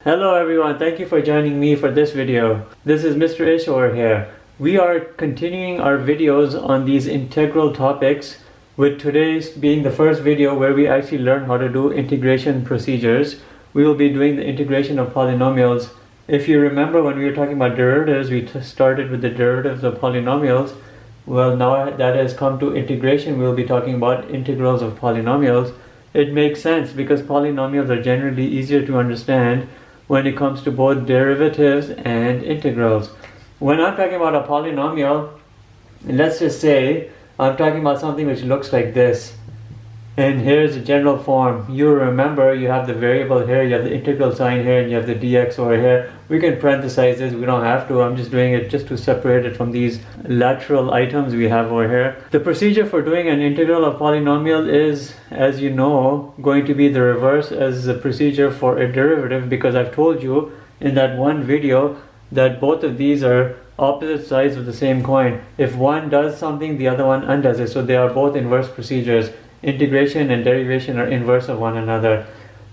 Hello everyone, thank you for joining me for this video. This is Mr. Ish over here. We are continuing our videos on these integral topics, with today's being the first video where we actually learn how to do integration procedures. We will be doing the integration of polynomials. If you remember when we were talking about derivatives, we started with the derivatives of polynomials. Well, now that has come to integration, we'll be talking about integrals of polynomials. It makes sense because polynomials are generally easier to understand when it comes to both derivatives and integrals. When I'm talking about a polynomial, let's just say I'm talking about something which looks like this. And here's the general form. You remember you have the variable here, you have the integral sign here, and you have the dx over here. We can parenthesize this, we don't have to. I'm just doing it just to separate it from these lateral items we have over here. The procedure for doing an integral of polynomial is, as you know, going to be the reverse as the procedure for a derivative, because I've told you in that one video that both of these are opposite sides of the same coin. If one does something, the other one undoes it. So they are both inverse procedures. Integration and derivation are inverse of one another.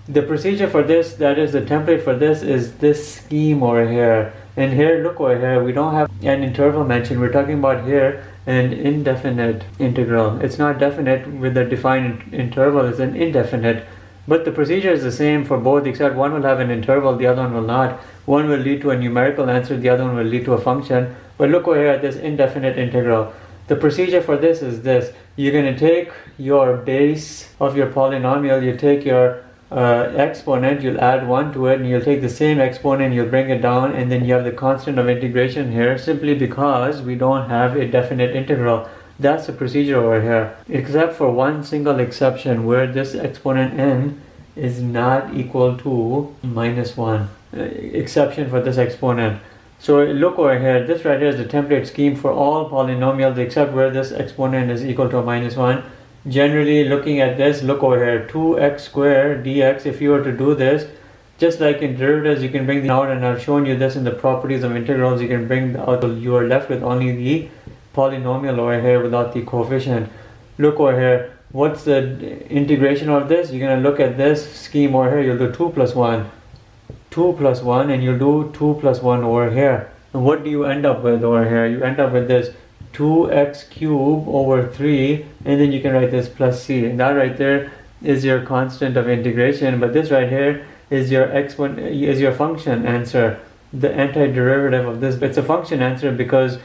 The procedure for this, that is the template for this, is this scheme over here. And here, look over here, we don't have an interval mentioned. We're talking about here an indefinite integral. It's not definite with a defined interval, it's an indefinite. But the procedure is the same for both, except one will have an interval, the other one will not. One will lead to a numerical answer, the other one will lead to a function. But look over here at this indefinite integral. The procedure for this is this. You're going to take your base of your polynomial, you take your exponent, you'll add 1 to it, and you'll take the same exponent, you'll bring it down, and then you have the constant of integration here, simply because we don't have a definite integral. That's the procedure over here, except for one single exception where this exponent n is not equal to -1. Exception for this exponent. So look over here, this right here is the template scheme for all polynomials except where this exponent is equal to -1. Generally, looking at this, look over here, 2x squared dx. If you were to do this, just like in derivatives, you can bring them out, and I've shown you this in the properties of integrals. You can bring out, you are left with only the polynomial over here without the coefficient. Look over here, what's the integration of this? You're going to look at this scheme over here, you'll do 2 plus 1. 2 plus 1, and you'll do 2 plus 1 over here. And what do you end up with over here? You end up with this 2x cubed over 3, and then you can write this plus c. And that right there is your constant of integration, but this right here is your function answer, the antiderivative of this. But it's a function answer because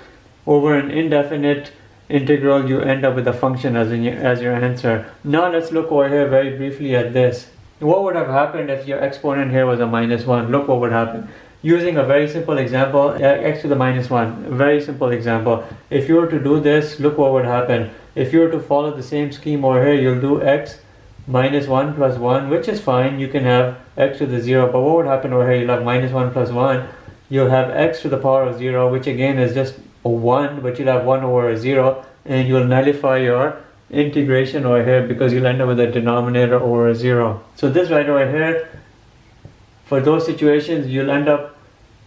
over an indefinite integral you end up with a function as your answer. Now let's look over here very briefly at this. What would have happened if your exponent here was a -1? Look what would happen. Using a very simple example, x to the -1, a very simple example. If you were to do this, look what would happen. If you were to follow the same scheme over here, you'll do x -1 plus 1, which is fine. You can have x to the 0, but what would happen over here? You'll have -1 plus 1. You'll have x to the power of 0, which again is just a 1, but you'll have 1 over 0, and you'll nullify your integration over here because you'll end up with a denominator over 0. So this right over here, for those situations, you'll end up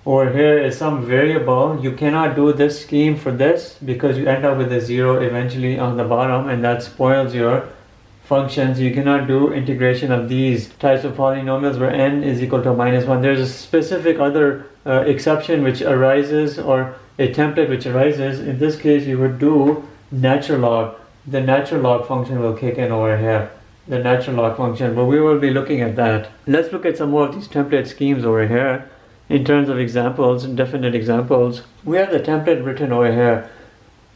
over here is some variable. You cannot do this scheme for this because you end up with a 0 eventually on the bottom, and that spoils your functions. You cannot do integration of these types of polynomials where n is equal to -1. There's a specific other exception which arises, or a template which arises. In this case, you would do natural log. The natural log function will kick in over here, the natural log function, but we will be looking at that. Let's look at some more of these template schemes over here in terms of examples, definite examples. We have the template written over here.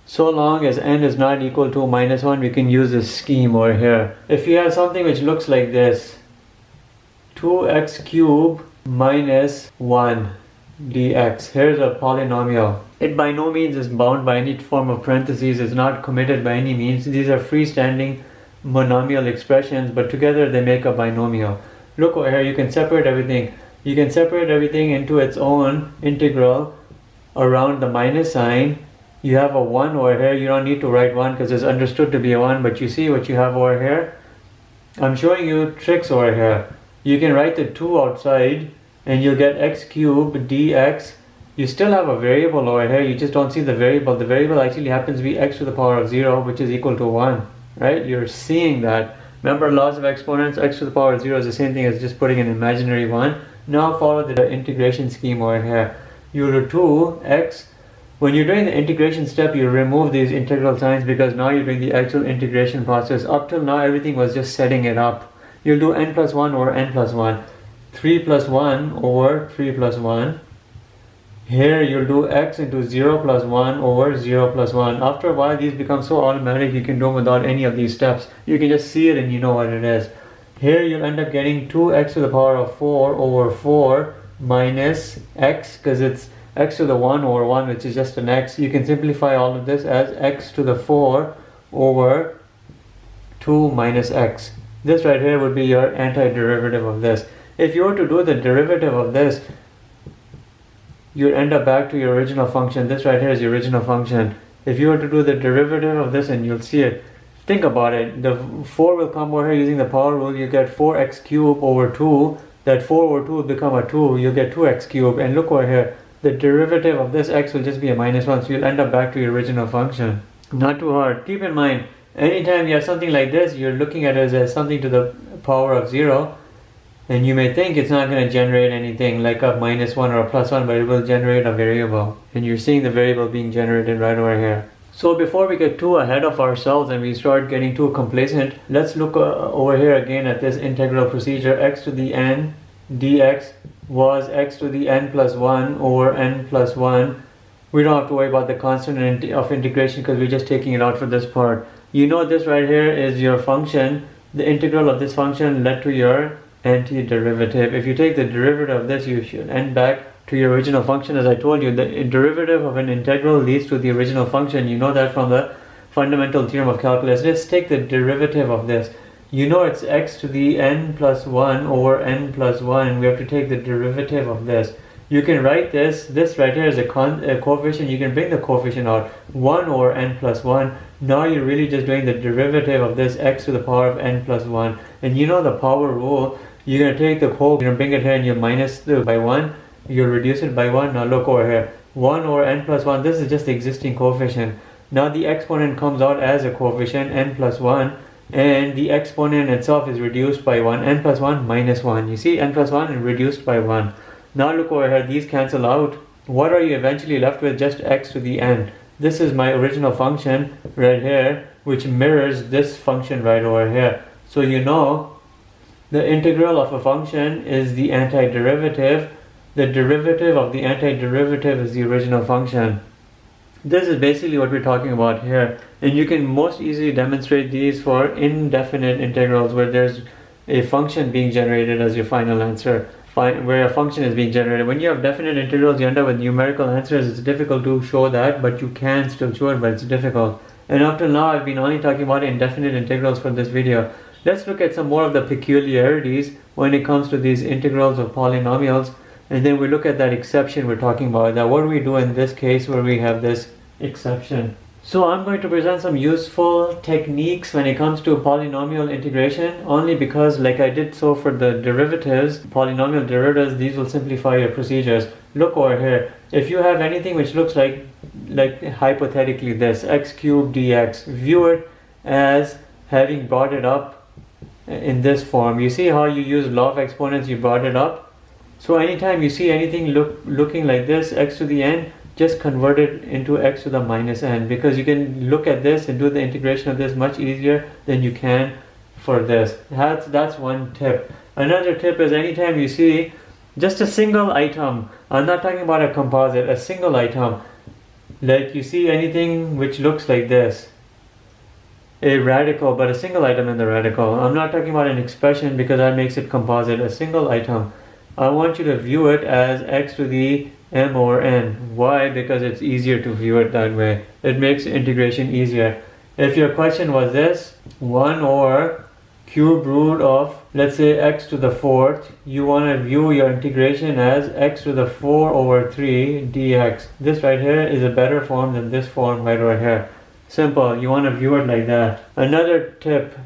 So long as n is not equal to -1, we can use this scheme over here. If you have something which looks like this, 2x cubed minus 1 dx. Here's a polynomial. It by no means is bound by any form of parentheses, it's not committed by any means. These are freestanding monomial expressions, but together they make a binomial. Look over here, you can separate everything. You can separate everything into its own integral around the minus sign. You have a 1 over here, you don't need to write 1 because it's understood to be a 1, but you see what you have over here? I'm showing you tricks over here. You can write the 2 outside, and you'll get x cubed dx. You still have a variable over here, you just don't see the variable. The variable actually happens to be x to the power of 0, which is equal to 1, right? You're seeing that. Remember laws of exponents, x to the power of 0 is the same thing as just putting an imaginary 1. Now follow the integration scheme over here. You do 2x. When you're doing the integration step, you remove these integral signs because now you're doing the actual integration process. Up till now, everything was just setting it up. You'll do n plus 1 over n plus 1. 3 plus 1 over 3 plus 1. Here you'll do x into 0 plus 1 over 0 plus 1. After a while, these become so automatic you can do them without any of these steps. You can just see it and you know what it is. Here you'll end up getting 2x to the power of 4 over 4 minus x, because it's x to the 1 over 1, which is just an x. You can simplify all of this as x to the 4 over 2 minus x. This right here would be your antiderivative of this. If you were to do the derivative of this, you'd end up back to your original function. This right here is your original function. If you were to do the derivative of this, and you'll see it, think about it. The 4 will come over here using the power rule. You get 4x cubed over 2. That 4 over 2 will become a 2. You'll get 2x cubed. And look over here. The derivative of this x will just be a minus 1. So you'll end up back to your original function. Not too hard. Keep in mind, anytime you have something like this, you're looking at it as something to the power of 0. And you may think it's not going to generate anything like a minus 1 or a plus 1, but it will generate a variable. And you're seeing the variable being generated right over here. So before we get too ahead of ourselves and we start getting too complacent, let's look over here again at this integral procedure. X to the n dx was x to the n plus 1 over n plus 1. We don't have to worry about the constant of integration because we're just taking it out for this part. You know this right here is your function. The integral of this function led to your antiderivative. If you take the derivative of this, you should end back to your original function. As I told you, the derivative of an integral leads to the original function. You know that from the fundamental theorem of calculus. Let's take the derivative of this. You know it's x to the n plus 1 over n plus 1. We have to take the derivative of this. You can write this right here is a coefficient. You can bring the coefficient out, 1 over n plus 1. Now you're really just doing the derivative of this x to the power of n plus 1. And you know the power rule. You're going to take the whole, you're going to bring it here and you minus by 1. You'll reduce it by 1. Now look over here. 1 over n plus 1. This is just the existing coefficient. Now the exponent comes out as a coefficient, n plus 1. And the exponent itself is reduced by 1. N plus 1 minus 1. You see, n plus 1 is reduced by 1. Now look over here. These cancel out. What are you eventually left with? Just x to the n. This is my original function right here, which mirrors this function right over here. So you know the integral of a function is the antiderivative. The derivative of the antiderivative is the original function. This is basically what we're talking about here. And you can most easily demonstrate these for indefinite integrals where there's a function being generated as your final answer. Where a function is being generated. When you have definite integrals, you end up with numerical answers. It's difficult to show that, but you can still show it, but it's difficult. And up till now, I've been only talking about indefinite integrals for this video. Let's look at some more of the peculiarities when it comes to these integrals of polynomials, and then we look at that exception we're talking about. Now, what do we do in this case where we have this exception? So I'm going to present some useful techniques when it comes to polynomial integration, only because like I did so for the derivatives, polynomial derivatives, these will simplify your procedures. Look over here. If you have anything which looks like hypothetically this, x cubed dx, view it as having brought it up in this form. You see how you use law of exponents, you brought it up. So anytime you see anything looking like this, x to the n, just convert it into x to the minus n, because you can look at this and do the integration of this much easier than you can for this. That's one tip. Another tip is anytime you see just a single item, I'm not talking about a composite, a single item, like you see anything which looks like this, a radical, but a single item in the radical. I'm not talking about an expression because that makes it composite, a single item. I want you to view it as x to the m over n. Why? Because it's easier to view it that way. It makes integration easier. If your question was this, 1 over cube root of, let's say, x to the 4th, you want to view your integration as x to the 4 over 3 dx. This right here is a better form than this form right over here. Simple. You want to view it like that. Another tip.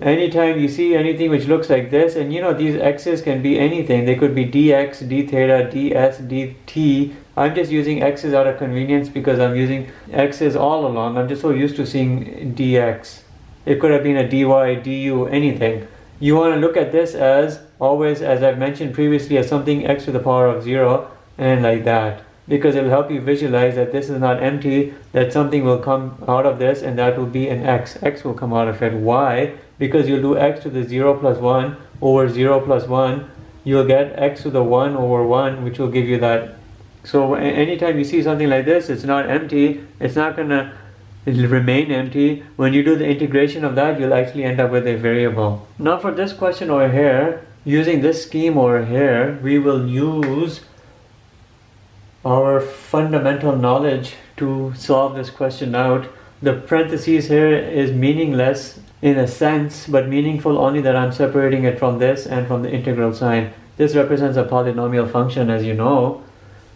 Anytime you see anything which looks like this, and you know these x's can be anything. They could be dx, d theta, ds, dt. I'm just using x's out of convenience because I'm using x's all along. I'm just so used to seeing dx. It could have been a dy, du, anything. You want to look at this as always, as I've mentioned previously, as something x to the power of 0 and like that, because it will help you visualize that this is not empty, that something will come out of this and that will be an x. X will come out of it. Why? Because you'll do x to the 0 plus 1 over 0 plus 1. You'll get x to the 1 over 1, which will give you that. So anytime you see something like this, it's not empty. It's not going to remain empty. When you do the integration of that, you'll actually end up with a variable. Now for this question over here, using this scheme over here, we will use our fundamental knowledge to solve this question out. The parentheses here is meaningless in a sense, but meaningful only that I'm separating it from this and from the integral sign. This represents a polynomial function, as you know.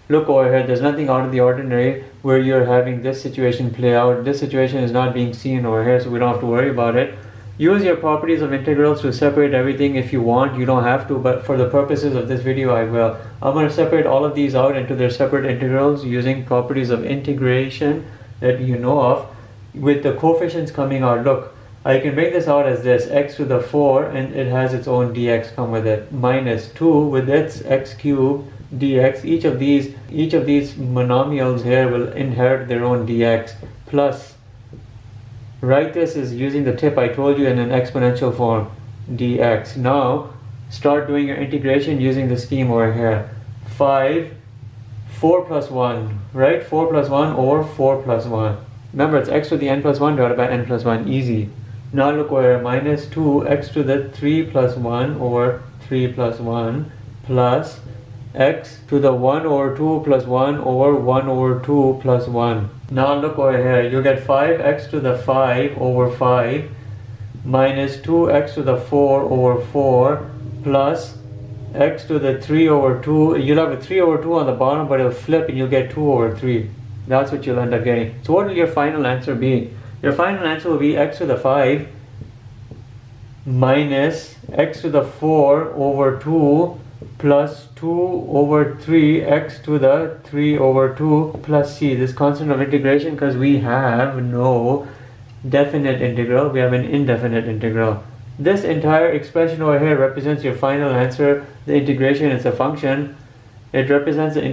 Look over here, there's nothing out of the ordinary where you're having this situation play out. This situation is not being seen over here, so we don't have to worry about it. Use your properties of integrals to separate everything if you want. You don't have to, but for the purposes of this video, I will. I'm going to separate all of these out into their separate integrals using properties of integration that you know of, with the coefficients coming out. Look, I can make this out as this, x to the 4, and it has its own dx come with it, minus 2 with its x cubed dx. Each of these monomials here will inherit their own dx, plus write this is using the tip I told you in an exponential form, dx. Now start doing your integration using the scheme over here. 4 plus 1, right? 4 plus 1 over 4 plus 1. Remember, it's x to the n plus 1 divided by n plus 1, easy. Now look over, minus 2 x to the 3 plus 1 over 3 plus 1 plus x to the 1 over 2 plus 1 over 1 over 2 plus 1. Now look over here, you get 5x to the 5 over 5 minus 2x to the 4 over 4 plus x to the 3 over 2. You'll have a 3 over 2 on the bottom, but it'll flip and you'll get 2 over 3. That's what you'll end up getting. So what will your final answer be? Your final answer will be x to the 5 minus x to the 4 over 2 plus 2 over 3 x to the 3 over 2 plus c. This constant of integration, because we have no definite integral, we have an indefinite integral. This entire expression over here represents your final answer. The integration is a function. It represents the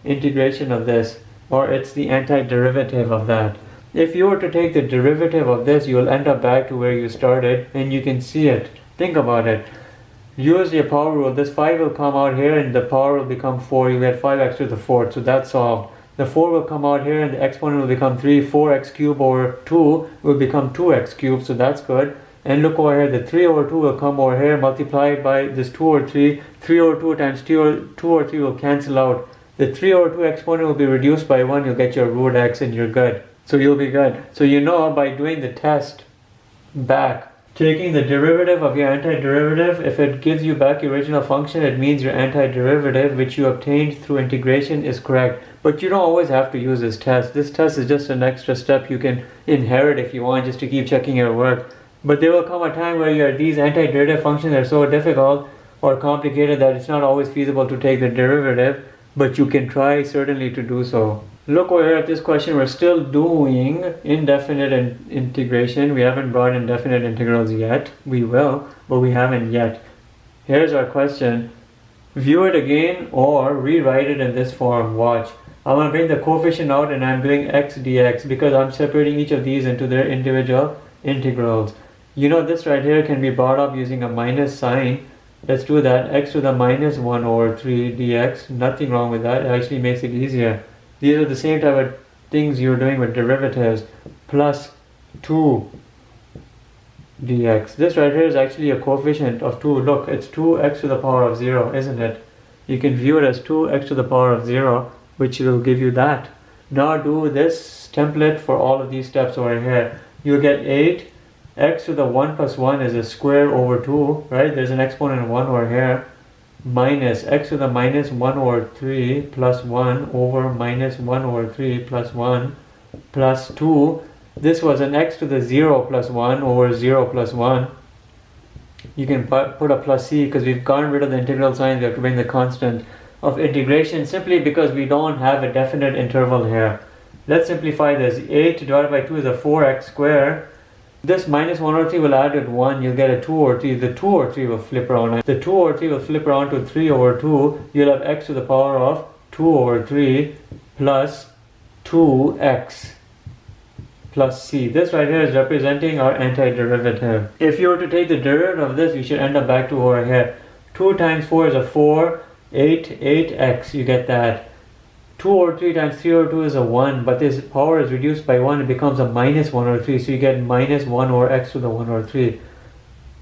integration of this, or it's the antiderivative of that. If you were to take the derivative of this, you will end up back to where you started, and you can see it. Think about it. Use your power rule. This 5 will come out here and the power will become 4. You get 5x to the 4th, so that's solved. The 4 will come out here and the exponent will become 3. 4x cubed over 2 will become 2x cubed, so that's good. And look over here, the 3 over 2 will come over here, multiplied by this 2 over 3. 3 over 2 times 2 over 3 will cancel out. The 3 over 2 exponent will be reduced by 1. You'll get your root x and you're good. So you'll be good. So you know, by doing the test back, taking the derivative of your antiderivative, if it gives you back your original function, it means your antiderivative, which you obtained through integration, is correct. But you don't always have to use this test. This test is just an extra step you can inherit if you want, just to keep checking your work. But there will come a time where these antiderivative functions are so difficult or complicated that it's not always feasible to take the derivative, but you can try certainly to do so. Look over here at this question. We're still doing indefinite integration. We haven't brought indefinite integrals yet. We will, but we haven't yet. Here's our question. View it again or rewrite it in this form. Watch. I'm going to bring the coefficient out and I'm doing x dx because I'm separating each of these into their individual integrals. You know, this right here can be brought up using a minus sign. Let's do that. X to the minus 1 over 3 dx. Nothing wrong with that. It actually makes it easier. These are the same type of things you're doing with derivatives. Plus 2 dx. This right here is actually a coefficient of 2. Look, it's 2x to the power of 0, isn't it? You can view it as 2x to the power of 0, which will give you that. Now do this template for all of these steps over here. You'll get 8. X to the 1 plus 1 is a square over 2, right? There's an exponent of 1 over here. Minus x to the minus 1 over 3 plus 1 over minus 1 over 3 plus 1 plus 2. This was an x to the 0 plus 1 over 0 plus 1. You can put a plus c because we've gotten rid of the integral sign. We have to bring the constant of integration simply because we don't have a definite interval here. Let's simplify this. 8 divided by 2 is a 4x square. This minus 1 over 3 will add with 1, you'll get a 2 over 3. The 2 over 3 will flip around. The 2 over 3 will flip around to 3 over 2. You'll have x to the power of 2 over 3 plus 2x plus c. This right here is representing our antiderivative. If you were to take the derivative of this, you should end up back to over here. 2 times 4 is a 4, 8x, you get that. 2 over 3 times 3 over 2 is a 1, but this power is reduced by 1, it becomes a minus 1 over 3, so you get minus 1 over x to the 1 over 3.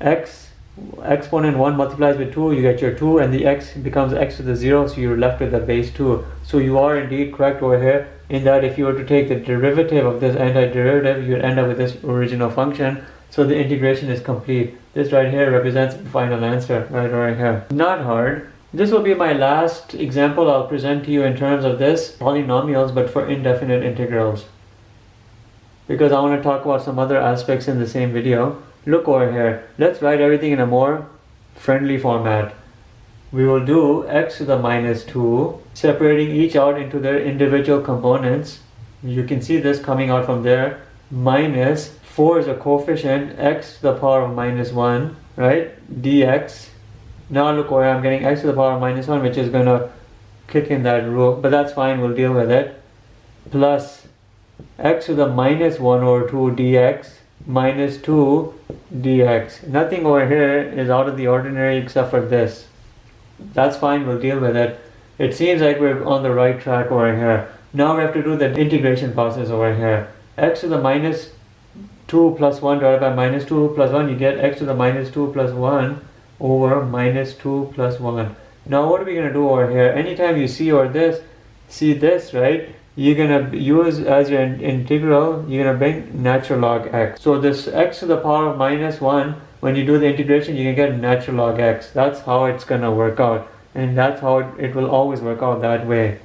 Exponent 1 multiplies with 2, you get your 2, and the x becomes x to the 0, so you're left with the base 2. So you are indeed correct over here, in that if you were to take the derivative of this antiderivative, you'd end up with this original function, so the integration is complete. This right here represents the final answer, right here. Not hard. This will be my last example I'll present to you in terms of this polynomials, but for indefinite integrals, because I want to talk about some other aspects in the same video. Look over here. Let's write everything in a more friendly format. We will do x to the minus 2, separating each out into their individual components. You can see this coming out from there. Minus 4 is a coefficient, x to the power of minus 1, right? Dx. Now look where I'm getting x to the power of minus 1, which is going to kick in that rule, but that's fine, we'll deal with it. Plus x to the minus 1 over 2 dx minus 2 dx. Nothing over here is out of the ordinary except for this. That's fine, we'll deal with it. It seems like we're on the right track over here. Now we have to do the integration process over here. X to the minus 2 plus 1 divided by minus 2 plus 1, you get x to the minus 2 plus 1 over minus 2 plus 1. Now what are we going to do over here? Anytime you see this, right, you're going to use as your integral, you're going to bring natural log x. So this x to the power of minus 1, when you do the integration, you can get natural log x. That's how it's going to work out. And that's how it will always work out that way.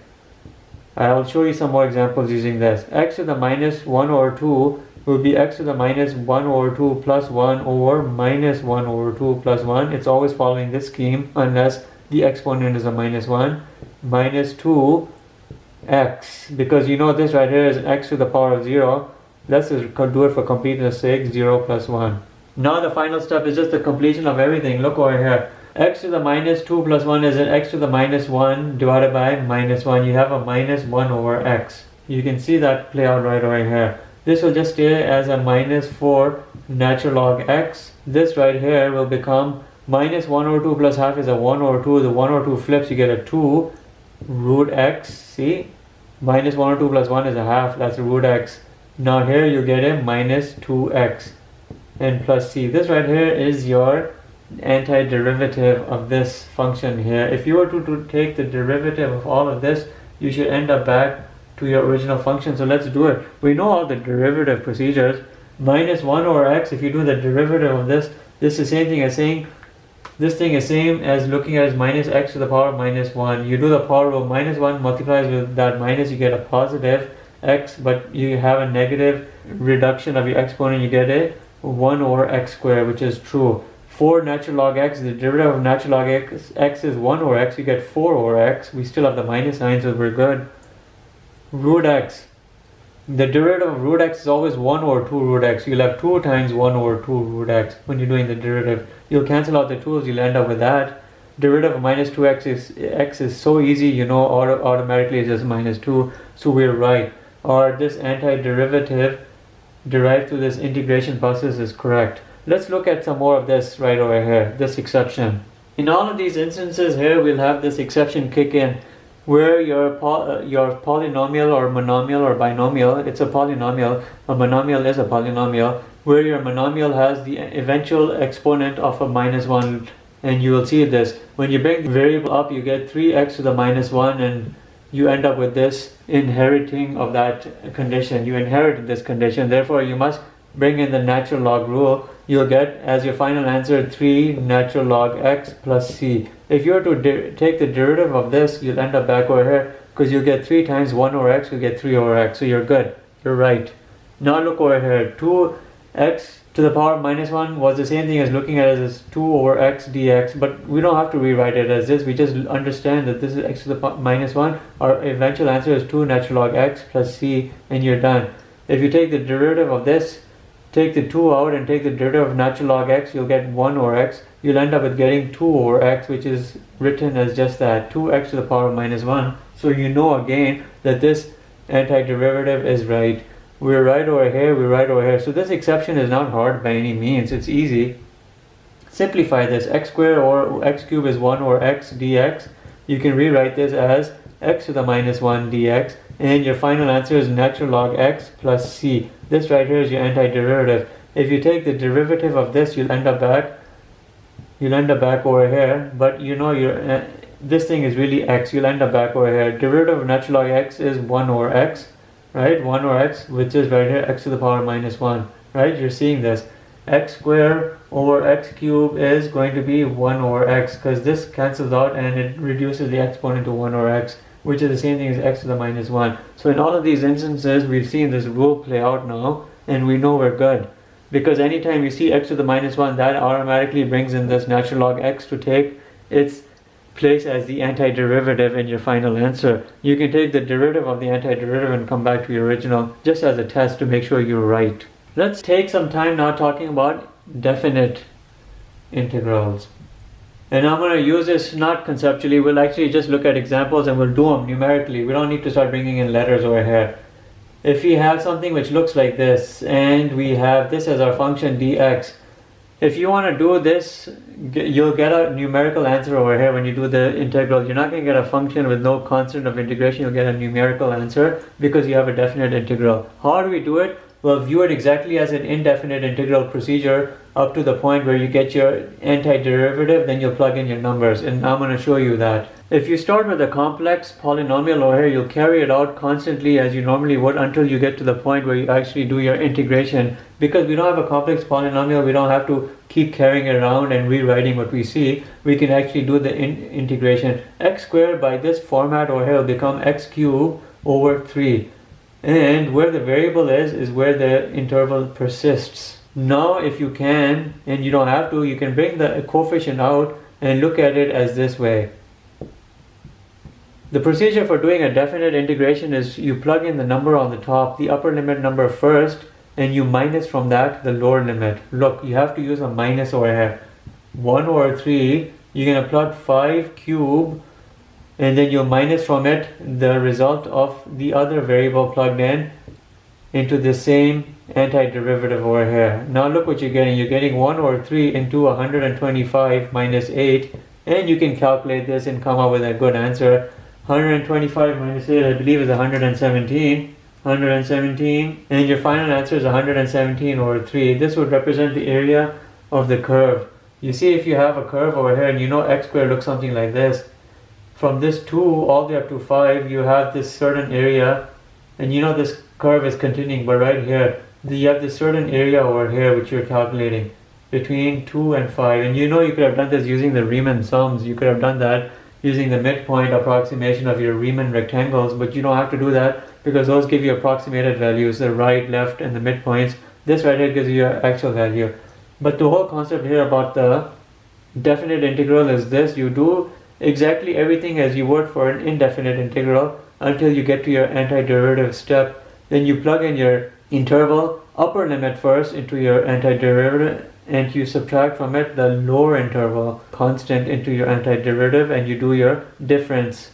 I'll show you some more examples using this. X to the minus 1 over 2 will be x to the minus 1 over 2 plus 1 over minus 1 over 2 plus 1. It's always following this scheme unless the exponent is a minus 1. Minus 2 x, because you know this right here is x to the power of 0. Let's just do it for completeness sake, 0 plus 1. Now the final step is just the completion of everything. Look over here. X to the minus 2 plus 1 is an x to the minus 1 divided by minus 1. You have a minus 1 over x. You can see that play out right over here. This will just stay as a minus 4 natural log x. This right here will become minus 1 over 2 plus half is a 1 over 2. The 1 over 2 flips, you get a 2 root x. See? Minus 1 over 2 plus 1 is a half. That's root x. Now here you get a minus 2x and plus c. This right here is your antiderivative of this function here. If you were to take the derivative of all of this, you should end up back to your original function. So let's do it. We know all the derivative procedures. Minus 1 over x, if you do the derivative of this, this is the same thing as saying this thing is same as looking at as minus x to the power of minus 1. You do the power rule, minus 1 multiplies with that minus, you get a positive x, but you have a negative reduction of your exponent, you get a 1 over x squared, which is true. 4 natural log x, the derivative of natural log x is 1 over x, you get 4 over x. We still have the minus sign, so we're good. Root x, the derivative of root x is always 1 over 2 root x. You'll have 2 times 1 over 2 root x when you're doing the derivative. You'll cancel out the 2's, you'll end up with that. Derivative of minus 2x is so easy, you know, automatically it's just minus 2, so we're right. Or this antiderivative derived through this integration process is correct. Let's look at some more of this right over here, this exception. In all of these instances here, we'll have this exception kick in, where your polynomial or monomial or binomial, it's a polynomial, a monomial is a polynomial, where your monomial has the eventual exponent of a minus 1, and you will see this. When you bring the variable up, you get 3x to the minus 1, and you end up with this inheriting of that condition. You inherited this condition, therefore you must bring in the natural log rule. You'll get as your final answer 3 natural log x plus c. If you were to take the derivative of this, you'll end up back over here, because you get 3 times 1 over x, you get 3 over x. So you're good, you're right. Now look over here, 2x to the power of minus 1 was the same thing as looking at it as 2 over x dx, but we don't have to rewrite it as this. We just understand that this is x to the minus 1. Our eventual answer is 2 natural log x plus c, and you're done. If you take the derivative of this, take the 2 out and take the derivative of natural log x, you'll get 1 over x. You'll end up with getting 2 over x, which is written as just that, 2x to the power of minus 1. So you know again that this antiderivative is right. We're right over here, we're right over here. So this exception is not hard by any means, it's easy. Simplify this. X squared or x cubed is 1 over x dx. You can rewrite this as x to the minus 1 dx, and your final answer is natural log x plus c. This right here is your antiderivative. If you take the derivative of this, you'll end up back over here, but you know this thing is really x. You'll end up back over here. Derivative of natural log x is 1 over x, right? 1 over x, which is right here, x to the power minus 1, right? You're seeing this. X squared over x cubed is going to be 1 over x, because this cancels out and it reduces the exponent to 1 over x, which is the same thing as x to the minus 1. So in all of these instances, we've seen this rule play out now, and we know we're good. Because anytime you see x to the minus 1, that automatically brings in this natural log x to take its place as the antiderivative in your final answer. You can take the derivative of the antiderivative and come back to your original, just as a test to make sure you're right. Let's take some time now talking about definite integrals. And I'm going to use this not conceptually, we'll actually just look at examples and we'll do them numerically. We don't need to start bringing in letters over here. If we have something which looks like this, and we have this as our function dx, if you want to do this, you'll get a numerical answer over here when you do the integral. You're not going to get a function with no constant of integration, you'll get a numerical answer because you have a definite integral. How do we do it? Well, view it exactly as an indefinite integral procedure up to the point where you get your antiderivative, then you'll plug in your numbers, and I'm going to show you that. If you start with a complex polynomial over here, you'll carry it out constantly as you normally would until you get to the point where you actually do your integration. Because we don't have a complex polynomial, we don't have to keep carrying it around and rewriting what we see. We can actually do the integration. X squared by this format over here will become x cubed over 3. And where the variable is where the interval persists. Now if you can, and you don't have to, you can bring the coefficient out and look at it as this way. The procedure for doing a definite integration is you plug in the number on the top, the upper limit number first, and you minus from that the lower limit. Look, you have to use a minus over here. 1 over 3, you're going to plug 5 cubed, and then you minus from it the result of the other variable plugged in into the same antiderivative over here. Now look what you're getting. You're getting 1 over 3 into 125 minus 8, and you can calculate this and come up with a good answer. 125 minus 8, I believe, is 117. 117, and your final answer is 117 over 3. This would represent the area of the curve. You see, if you have a curve over here, and you know x squared looks something like this. From this 2 all the way up to 5, you have this certain area, and you know this curve is continuing, but right here, you have this certain area over here which you're calculating between 2 and 5. And you know you could have done this using the Riemann sums. You could have done that using the midpoint approximation of your Riemann rectangles, but you don't have to do that because those give you approximated values, the right, left, and the midpoints. This right here gives you your actual value. But the whole concept here about the definite integral is this: you do exactly everything as you would for an indefinite integral until you get to your antiderivative step. Then you plug in your interval upper limit first into your antiderivative, and you subtract from it the lower interval constant into your antiderivative, and you do your difference.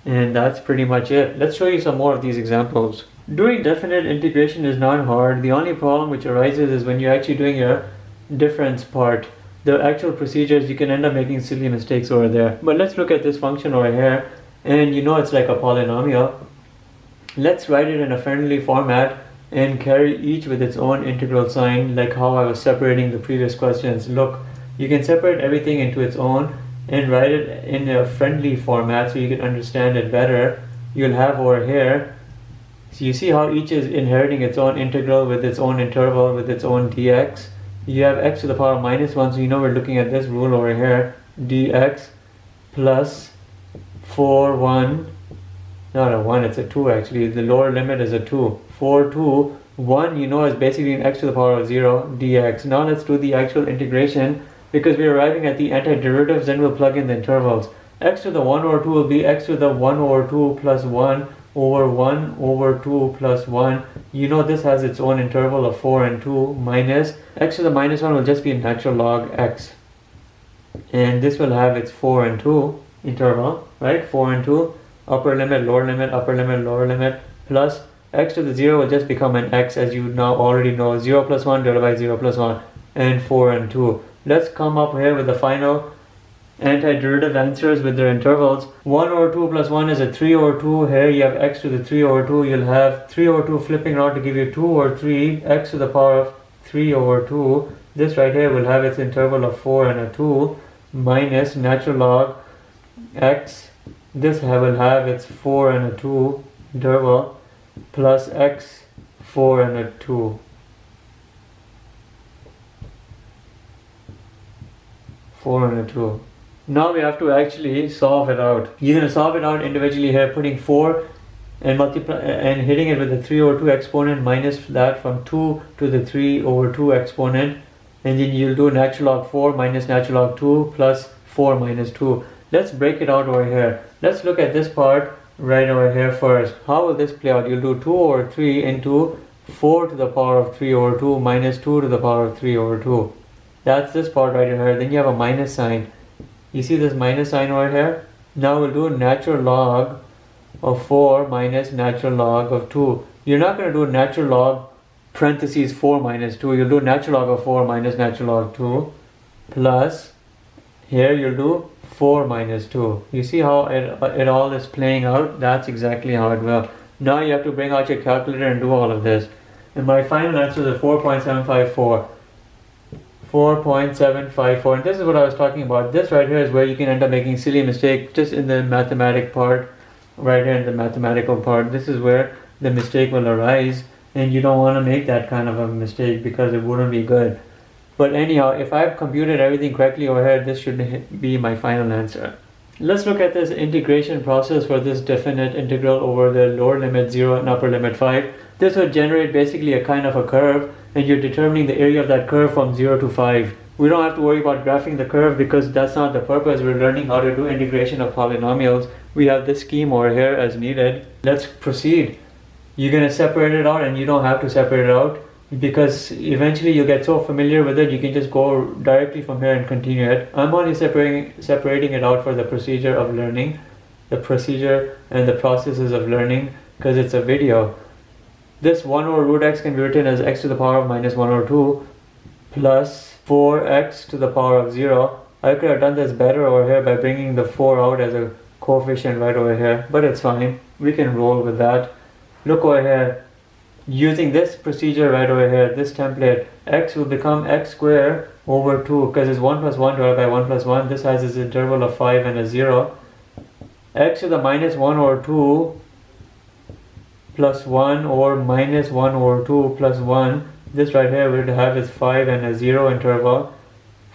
And that's pretty much it. Let's show you some more of these examples. Doing definite integration is not hard. The only problem which arises is when you're actually doing your difference part. The actual procedures, you can end up making silly mistakes over there. But let's look at this function over here, and you know it's like a polynomial. Let's write it in a friendly format and carry each with its own integral sign, like how I was separating the previous questions. Look, you can separate everything into its own and write it in a friendly format so you can understand it better. You'll have over here, so you see how each is inheriting its own integral with its own interval with its own dx. You have x to the power minus 1, so you know we're looking at this rule over here, dx plus 4, 1, not a 1, it's a 2 actually, the lower limit is a 2, 4, 2, 1, you know is basically an x to the power of 0 dx. Now let's do the actual integration, because we're arriving at the antiderivatives, then we'll plug in the intervals. X to the 1 over 2 will be x to the 1 over 2 plus 1 over 1 over 2 plus 1. You know this has its own interval of 4 and 2 minus x to the minus 1 will just be a natural log x. And this will have its 4 and 2 interval, right? 4 and 2, upper limit, lower limit, upper limit, lower limit, plus x to the 0 will just become an x, as you now already know. 0 plus 1 divided by 0 plus 1, and 4 and 2. Let's come up here with the final antiderivative answers with their intervals. 1 over 2 plus 1 is a 3 over 2. Here you have x to the 3 over 2. You'll have 3 over 2 flipping around to give you 2 over 3, x to the power of 3 over 2. This right here will have its interval of 4 and a 2 minus natural log x. This will have its 4 and a 2 interval plus x 4 and a 2. 4 and a 2. Now we have to actually solve it out. You're going to solve it out individually here, putting 4 and multiply and hitting it with the 3 over 2 exponent minus that from 2 to the 3 over 2 exponent, and then you'll do natural log 4 minus natural log 2 plus 4 minus 2. Let's break it out over here. Let's look at this part right over here first. How will this play out? You'll do 2 over 3 into 4 to the power of 3 over 2 minus 2 to the power of 3 over 2. That's this part right here. Then you have a minus sign. You see this minus sign over here? Now we'll do natural log of 4 minus natural log of 2. You're not going to do natural log parentheses 4 minus 2. You'll do natural log of 4 minus natural log 2 plus here you'll do 4 minus 2. You see how it all is playing out? That's exactly how it will. Now you have to bring out your calculator and do all of this. And my final answer is 4.754. 4.754. And this is what I was talking about. This right here is where you can end up making silly mistake just in the mathematic part. Right here in the mathematical part. This is where the mistake will arise. And you don't want to make that kind of a mistake because it wouldn't be good. But anyhow, if I've computed everything correctly over here, this should be my final answer. Let's look at this integration process for this definite integral over the lower limit 0 and upper limit 5. This would generate basically a kind of a curve, and you're determining the area of that curve from 0 to 5. We don't have to worry about graphing the curve because that's not the purpose. We're learning how to do integration of polynomials. We have this scheme over here as needed. Let's proceed. You're going to separate it out, and you don't have to separate it out because eventually you'll get so familiar with it you can just go directly from here and continue it. I'm only separating it out for the procedure of learning, the procedure and the processes of learning, because it's a video. This 1 over root x can be written as x to the power of minus 1 over 2 plus 4x to the power of 0. I could have done this better over here by bringing the 4 out as a coefficient right over here, but it's fine. We can roll with that. Look over here. Using this procedure right over here, this template, x will become x squared over 2 because it's 1 plus 1 divided by 1 plus 1. This has its interval of 5 and a 0. X to the minus 1 over 2 plus 1 or minus 1 over 2 plus 1. This right here will have its 5 and a 0 interval.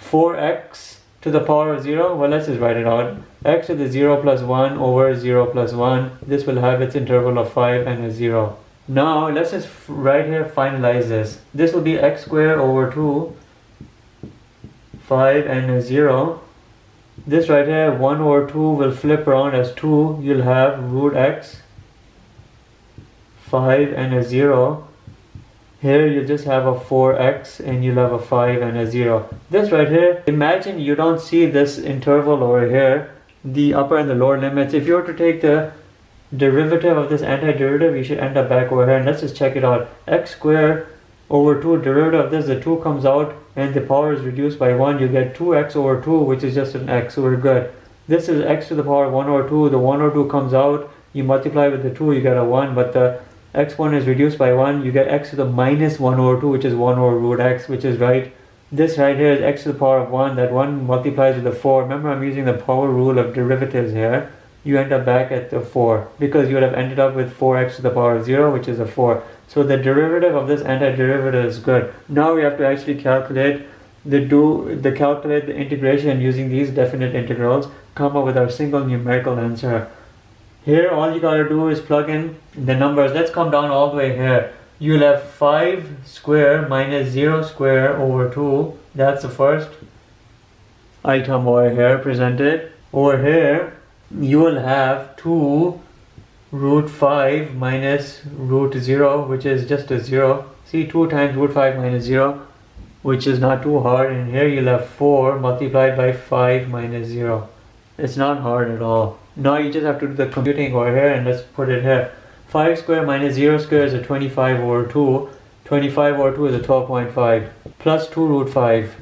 4x to the power of 0, well, let's just write it out. X to the 0 plus 1 over 0 plus 1. This will have its interval of 5 and a 0. Now let's just right here finalize this. This will be x squared over 2, 5 and a 0. This right here, 1 over 2 will flip around as 2. You'll have root x, 5 and a 0. Here you just have a 4x and you'll have a 5 and a 0. This right here, imagine you don't see this interval over here, the upper and the lower limits. If you were to take the derivative of this antiderivative, you should end up back over here, and let's just check it out. X squared over 2, derivative of this, the 2 comes out and the power is reduced by 1. You get 2x over 2, which is just an x, so we're good. This is x to the power of 1 over 2. The 1 over 2 comes out, you multiply with the 2, you get a 1, but the x1 is reduced by 1. You get x to the minus 1 over 2, which is 1 over root x, which is right. This right here is x to the power of 1. That 1 multiplies with the 4. Remember, I'm using the power rule of derivatives here. You end up back at the 4 because you would have ended up with 4x to the power of 0, which is a 4. So the derivative of this antiderivative is good. Now we have to actually calculate calculate the integration using these definite integrals, come up with our single numerical answer. Here all you gotta do is plug in the numbers. Let's come down all the way here. You'll have 5 squared minus 0 squared over 2. That's the first item over here presented. Over here you will have 2 root 5 minus root 0, which is just a 0. See, 2 times root 5 minus 0, which is not too hard. And here you'll have 4 multiplied by 5 minus 0. It's not hard at all. Now you just have to do the computing over here, and let's put it here. 5 square minus 0 square is a 25 over 2. 25 over 2 is a 12.5. Plus 2 root 5.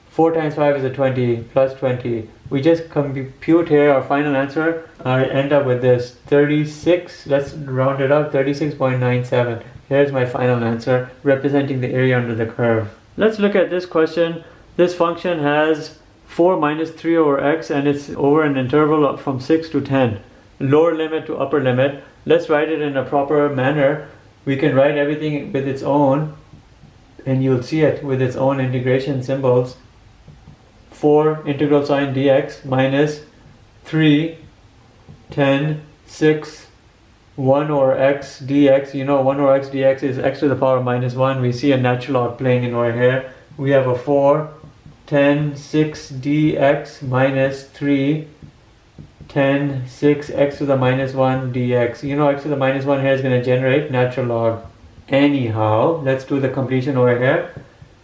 4 times 5 is a 20, plus 20. We just compute here our final answer. I end up with this 36, let's round it up, 36.97. Here's my final answer, representing the area under the curve. Let's look at this question. This function has 4 minus 3 over x, and it's over an interval from 6 to 10. Lower limit to upper limit. Let's write it in a proper manner. We can write everything with its own, and you'll see it with its own integration symbols. 4 integral sign dx minus 3, 10, 6, 1 over x dx. You know 1 over x dx is x to the power minus 1. We see a natural log playing in over here. We have a 4, 10, 6 dx minus 3, 10, 6 x to the minus 1 dx. You know x to the minus 1 here is going to generate natural log. Anyhow, let's do the completion over here.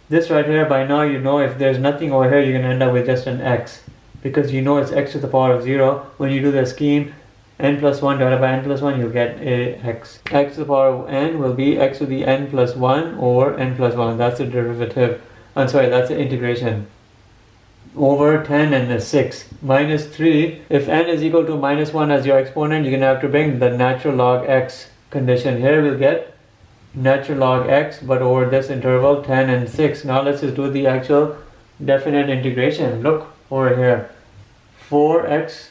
This right here, by now you know if there's nothing over here, you're going to end up with just an x. Because you know it's x to the power of 0. When you do the scheme, n plus 1 divided by n plus 1, you'll get a x. X to the power of n will be x to the n plus 1 over n plus 1. That's the derivative. I'm sorry, that's the integration. Over 10 and the 6. Minus 3. If n is equal to minus 1 as your exponent, you're going to have to bring the natural log x condition. Here we'll get natural log x, but over this interval 10 and 6. Now let's just do the actual definite integration. Look over here. 4x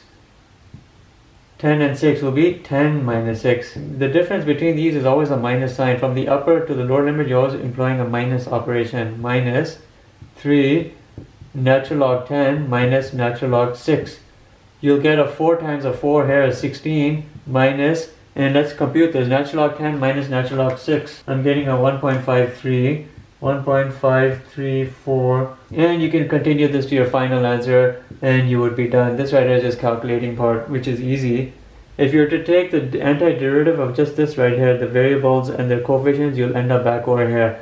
10 and 6 will be 10 minus 6. The difference between these is always a minus sign. From the upper to the lower limit, you're always employing a minus operation. Minus 3 natural log 10 minus natural log 6. You'll get a 4 times a 4 here is 16 minus, and let's compute this, natural log 10 minus natural log 6. I'm getting a 1.53, 1.534, and you can continue this to your final answer and you would be done. This right here is just calculating part, which is easy. If you were to take the antiderivative of just this right here, the variables and their coefficients, you'll end up back over here.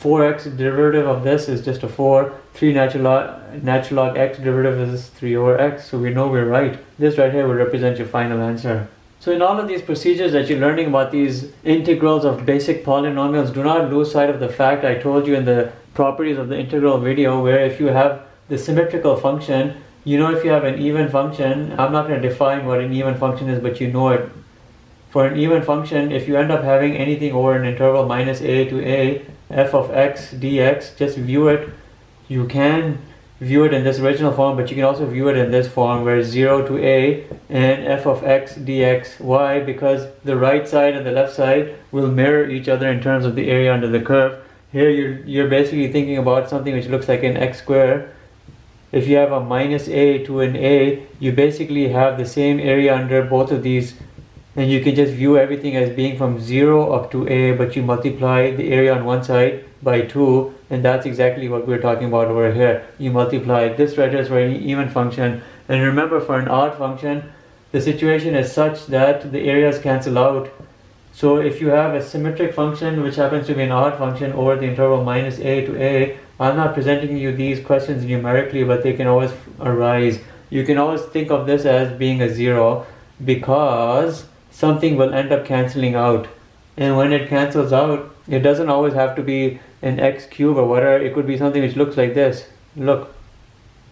4x derivative of this is just a 4. 3 natural log x derivative is 3 over x. So we know we're right. This right here will represent your final answer. So in all of these procedures that you're learning about these integrals of basic polynomials, do not lose sight of the fact I told you in the properties of the integral video, where if you have the symmetrical function, you know if you have an even function, I'm not going to define what an even function is, but you know it. For an even function, if you end up having anything over an interval minus a to a, f of x dx, just view it. You can view it in this original form, but you can also view it in this form where 0 to a and f of x dx. Why? Because the right side and the left side will mirror each other in terms of the area under the curve. Here you're basically thinking about something which looks like an x square. If you have a minus a to an a, you basically have the same area under both of these, and you can just view everything as being from 0 up to a, but you multiply the area on one side by 2, and that's exactly what we're talking about over here. You multiply this right here is for an even function, and remember, for an odd function the situation is such that the areas cancel out. So if you have a symmetric function which happens to be an odd function over the interval minus a to a, I'm not presenting you these questions numerically, but they can always arise. You can always think of this as being a 0, because something will end up cancelling out, and when it cancels out, it doesn't always have to be an x cube or whatever. It could be something which looks like this. Look,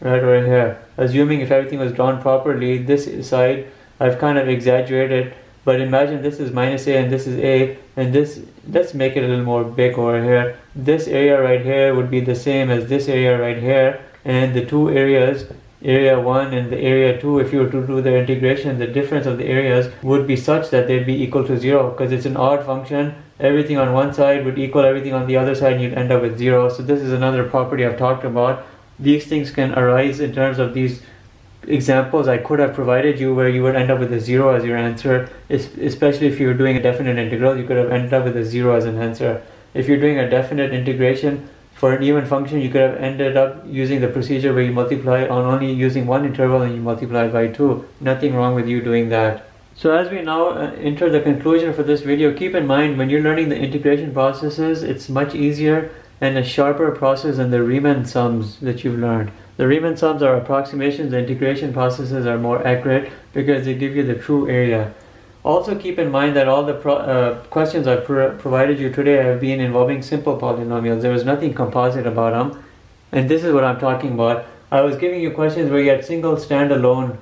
right over here. Assuming if everything was drawn properly, this side I've kind of exaggerated, but imagine this is minus a and this is a, and this, let's make it a little more big over here. This area right here would be the same as this area right here, and the two areas, area 1 and the area 2, if you were to do the integration, the difference of the areas would be such that they'd be equal to 0, because it's an odd function. Everything on one side would equal everything on the other side, and you'd end up with 0. So this is another property I've talked about. These things can arise in terms of these examples I could have provided you, where you would end up with a 0 as your answer, especially if you were doing a definite integral. You could have ended up with a 0 as an answer. If you're doing a definite integration for an even function, you could have ended up using the procedure where you multiply on only using one interval and you multiply by 2. Nothing wrong with you doing that. So as we now enter the conclusion for this video, keep in mind when you're learning the integration processes, it's much easier and a sharper process than the Riemann sums that you've learned. The Riemann sums are approximations, the integration processes are more accurate because they give you the true area. Also keep in mind that all the questions I've provided you today have been involving simple polynomials. There was nothing composite about them. And this is what I'm talking about. I was giving you questions where you had single standalone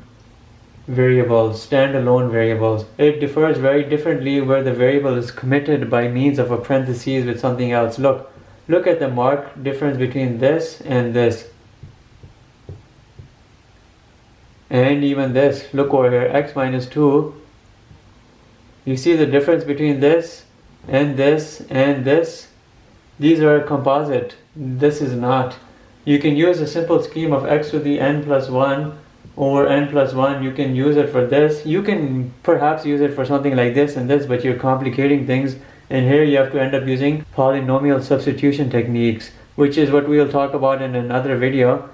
variables. It differs very differently where the variable is committed by means of a parentheses with something else. Look at the marked difference between this and this. And even this. Look over here, x minus 2. You see the difference between this and this and this? These are composite. This is not. You can use a simple scheme of x to the n plus 1 over n plus 1. You can use it for this. You can perhaps use it for something like this and this, but you're complicating things. And here you have to end up using polynomial substitution techniques, which is what we'll talk about in another video.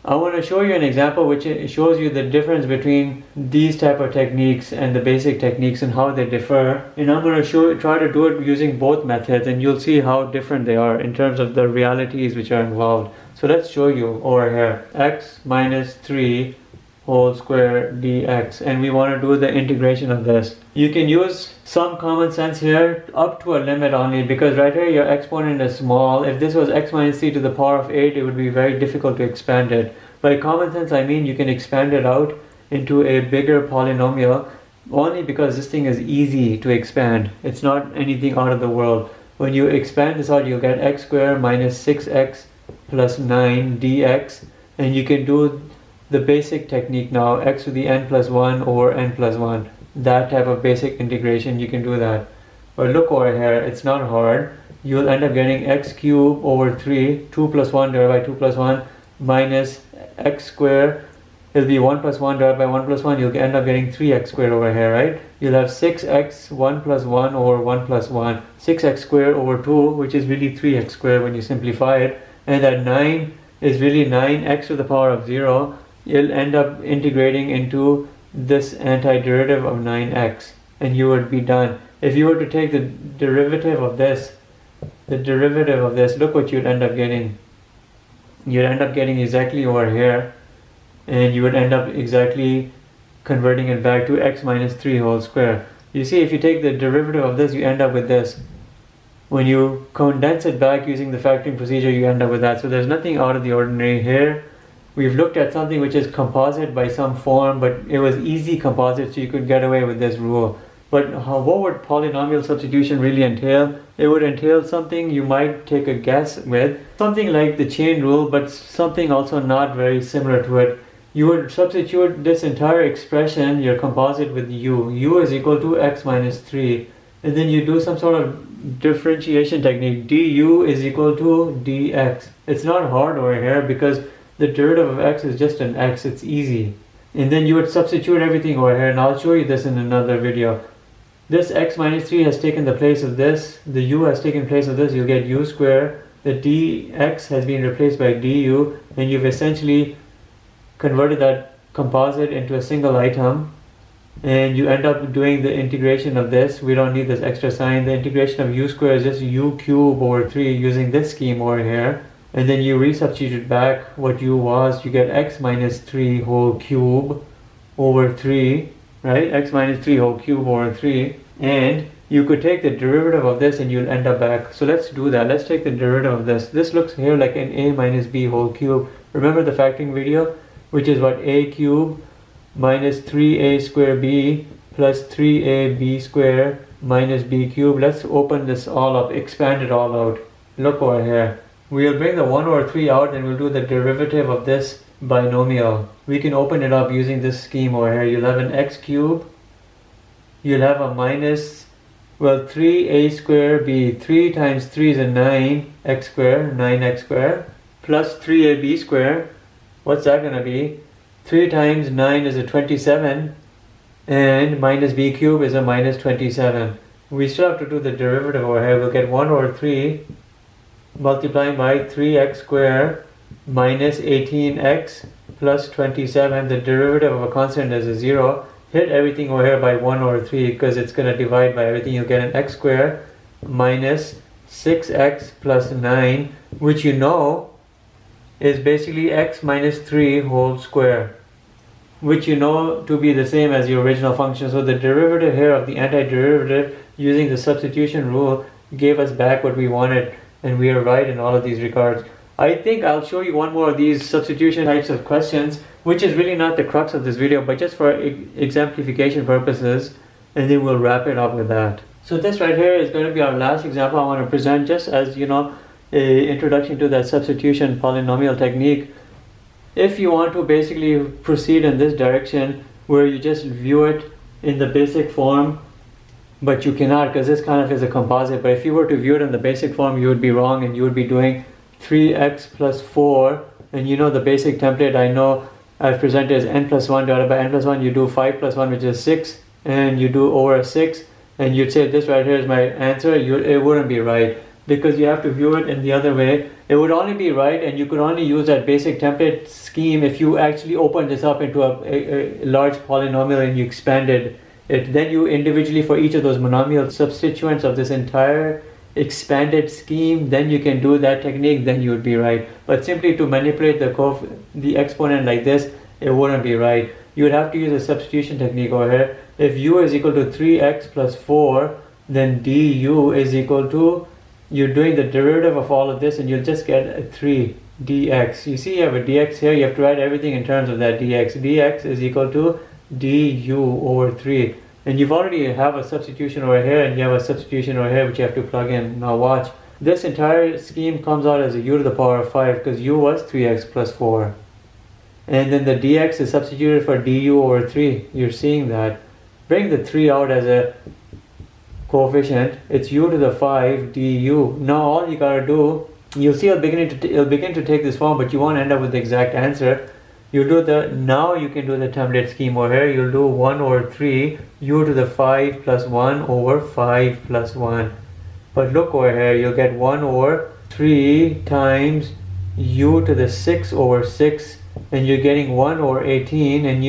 I want to show you an example which shows you the difference between these type of techniques and the basic techniques and how they differ. And I'm going to try to do it using both methods, and you'll see how different they are in terms of the realities which are involved. So let's show you over here. X minus 3 whole square dx, and we want to do the integration of this. You can use some common sense here up to a limit only, because right here your exponent is small. If this was x minus 3 to the power of 8, it would be very difficult to expand it. By common sense I mean you can expand it out into a bigger polynomial only because this thing is easy to expand. It's not anything out of the world. When you expand this out, you'll get x squared minus 6x plus 9 dx, and you can do the basic technique now, x to the n plus 1 over n plus 1. That type of basic integration, you can do that. But look over here, it's not hard. You'll end up getting x cubed over 3, 2 plus 1 divided by 2 plus 1, minus x squared. It'll be 1 plus 1 divided by 1 plus 1. You'll end up getting 3x squared over here, right? You'll have 6x 1 plus 1 over 1 plus 1. 6x squared over 2, which is really 3x squared when you simplify it. And that 9 is really 9x to the power of 0. You'll end up integrating into this antiderivative of 9x, and you would be done. If you were to take the derivative of this, look what you'd end up getting. You'd end up getting exactly over here, and you would end up exactly converting it back to x minus 3 whole square. You see, if you take the derivative of this, you end up with this. When you condense it back using the factoring procedure, you end up with that. So there's nothing out of the ordinary here. We've looked at something which is composite by some form, but it was easy composite, so you could get away with this rule. But what would polynomial substitution really entail? It would entail something you might take a guess with, something like the chain rule, but something also not very similar to it. You would substitute this entire expression, your composite, with u. U is equal to x minus 3. And then you do some sort of differentiation technique. du is equal to dx. It's not hard over here because the derivative of x is just an x, it's easy. And then you would substitute everything over here, and I'll show you this in another video. This x minus 3 has taken the place of this, the u has taken place of this, you'll get u squared, the dx has been replaced by du, and you've essentially converted that composite into a single item, and you end up doing the integration of this. We don't need this extra sign. The integration of u squared is just u cubed over 3 using this scheme over here. And then you resubstitute back what u was, you get x minus 3 whole cube over 3, right? X minus 3 whole cube over 3. And you could take the derivative of this and you'll end up back. So let's do that. Let's take the derivative of this. This looks here like an a minus b whole cube. Remember the factoring video? Which is what? A cube minus 3a square b plus 3ab square minus b cube. Let's open this all up, expand it all out. Look over here. We'll bring the 1 over 3 out and we'll do the derivative of this binomial. We can open it up using this scheme over here. You'll have an x cubed. You'll have a minus, well, 3a square b. 3 times 3 is a 9x squared, 9x squared, plus 3ab squared. What's that going to be? 3 times 9 is a 27, and minus b cubed is a minus 27. We still have to do the derivative over here. We'll get 1 over 3 multiplying by 3x squared minus 18x plus 27. The derivative of a constant is a 0. hit everything over here by 1 over 3 because it's going to divide by everything. You'll get an x squared minus 6x plus 9, which you know is basically x minus 3 whole square, which you know to be the same as the original function. So the derivative here of the antiderivative using the substitution rule gave us back what we wanted, and we are right in all of these regards. I think I'll show you one more of these substitution types of questions, which is really not the crux of this video, but just for exemplification purposes, and then we'll wrap it up with that. So this right here is going to be our last example I want to present, just as you know, a introduction to that substitution polynomial technique. If you want to basically proceed in this direction where you just view it in the basic form, but you cannot because this kind of is a composite, but if you were to view it in the basic form, you would be wrong and you would be doing 3x plus 4, and you know the basic template I know I've presented is n plus 1 divided by n plus 1. You do 5 plus 1, which is 6, and you do over 6, and you'd say this right here is my answer. It wouldn't be right because you have to view it in the other way. It would only be right, and you could only use that basic template scheme if you actually opened this up into a large polynomial and you expanded it. Then you individually, for each of those monomial substituents of this entire expanded scheme, then you can do that technique, then you would be right. But simply to manipulate the exponent like this, it wouldn't be right. You would have to use a substitution technique over here. If u is equal to 3x plus 4, then du is equal to, you're doing the derivative of all of this, and you'll just get a 3 dx. You see you have a dx here, you have to write everything in terms of that dx. Dx is equal to du over 3. And you've already have a substitution over here, and you have a substitution over here which you have to plug in. Now watch. This entire scheme comes out as a u to the power of 5 because u was 3x plus 4. And then the dx is substituted for du over 3. You're seeing that. Bring the 3 out as a coefficient. It's u to the 5 du. Now all you gotta do, you'll see it'll begin to take this form, but you won't end up with the exact answer. Now you can do the template scheme over here. You'll do 1 over 3 u to the 5 plus 1 over 5 plus 1. But look over here, you'll get 1 over 3 times u to the 6 over 6, and you're getting 1 over 18, and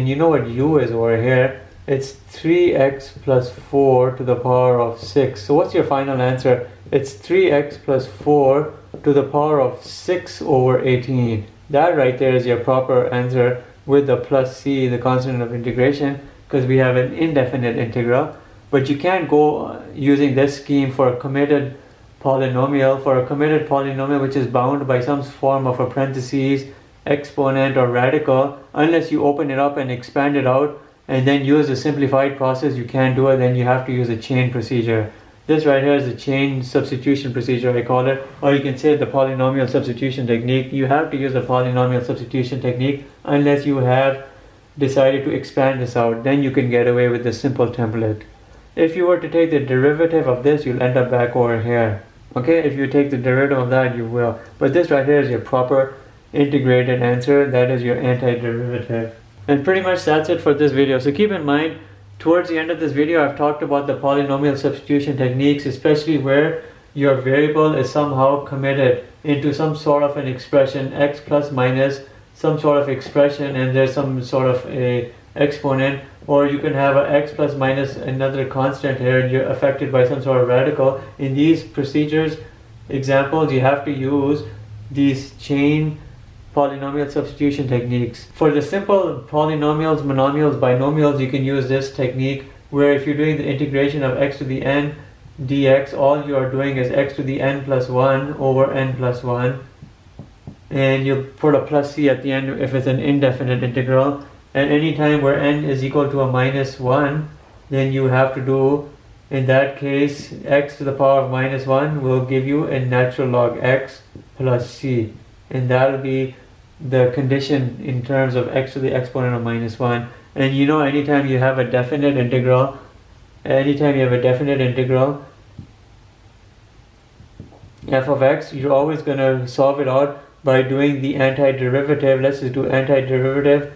you know what u is over here. It's 3x plus 4 to the power of 6. So what's your final answer? It's 3x plus 4 to the power of 6 over 18. That right there is your proper answer with the plus c, the constant of integration, because we have an indefinite integral. But you can't go using this scheme for a committed polynomial. For a committed polynomial which is bound by some form of a parentheses, exponent or radical, unless you open it up and expand it out and then use a simplified process, you can't do it. Then you have to use a chain procedure. This right here is the chain substitution procedure, I call it, or you can say the polynomial substitution technique. You have to use the polynomial substitution technique unless you have decided to expand this out. Then you can get away with the simple template. If you were to take the derivative of this, you'll end up back over here. Okay, if you take the derivative of that, you will. But this right here is your proper integrated answer. That is your antiderivative. And pretty much that's it for this video. So keep in mind, towards the end of this video, I've talked about the polynomial substitution techniques, especially where your variable is somehow committed into some sort of an expression, x plus minus some sort of expression, and there's some sort of a exponent, or you can have a x plus minus another constant here, and you're affected by some sort of radical. In these procedures, examples, you have to use these chain polynomial substitution techniques. For the simple polynomials, monomials, binomials, you can use this technique where if you're doing the integration of x to the n dx, all you are doing is x to the n plus 1 over n plus 1, and you put a plus c at the end if it's an indefinite integral. And any time where n is equal to a minus 1, then you have to do, in that case, x to the power of minus 1 will give you a natural log x plus c, and that will be the condition in terms of x to the exponent of minus 1. And you know, anytime you have a definite integral, f of x, you're always going to solve it out by doing the antiderivative. Let's just do antiderivative.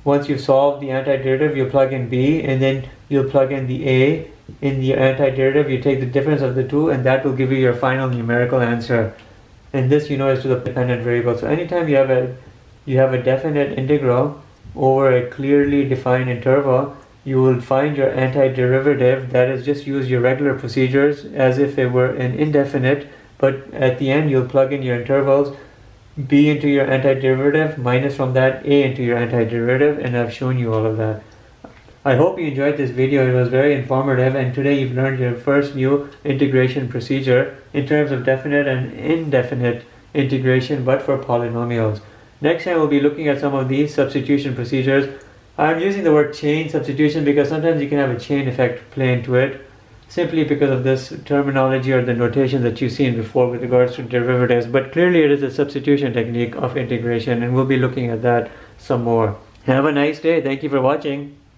Once you've solved the antiderivative, you plug in b, and then you'll plug in the a in the antiderivative. You take the difference of the two, and that will give you your final numerical answer. And this, you know, is to the dependent variable. So anytime you have a definite integral, over a clearly defined interval, you will find your antiderivative. That is, just use your regular procedures as if it were an indefinite, but at the end you'll plug in your intervals, b into your antiderivative, minus from that a into your antiderivative, and I've shown you all of that. I hope you enjoyed this video. It was very informative, and today you've learned your first new integration procedure in terms of definite and indefinite integration, but for polynomials. Next time we'll be looking at some of these substitution procedures. I'm using the word chain substitution because sometimes you can have a chain effect play into it, simply because of this terminology or the notation that you've seen before with regards to derivatives. But clearly it is a substitution technique of integration, and we'll be looking at that some more. Have a nice day. Thank you for watching.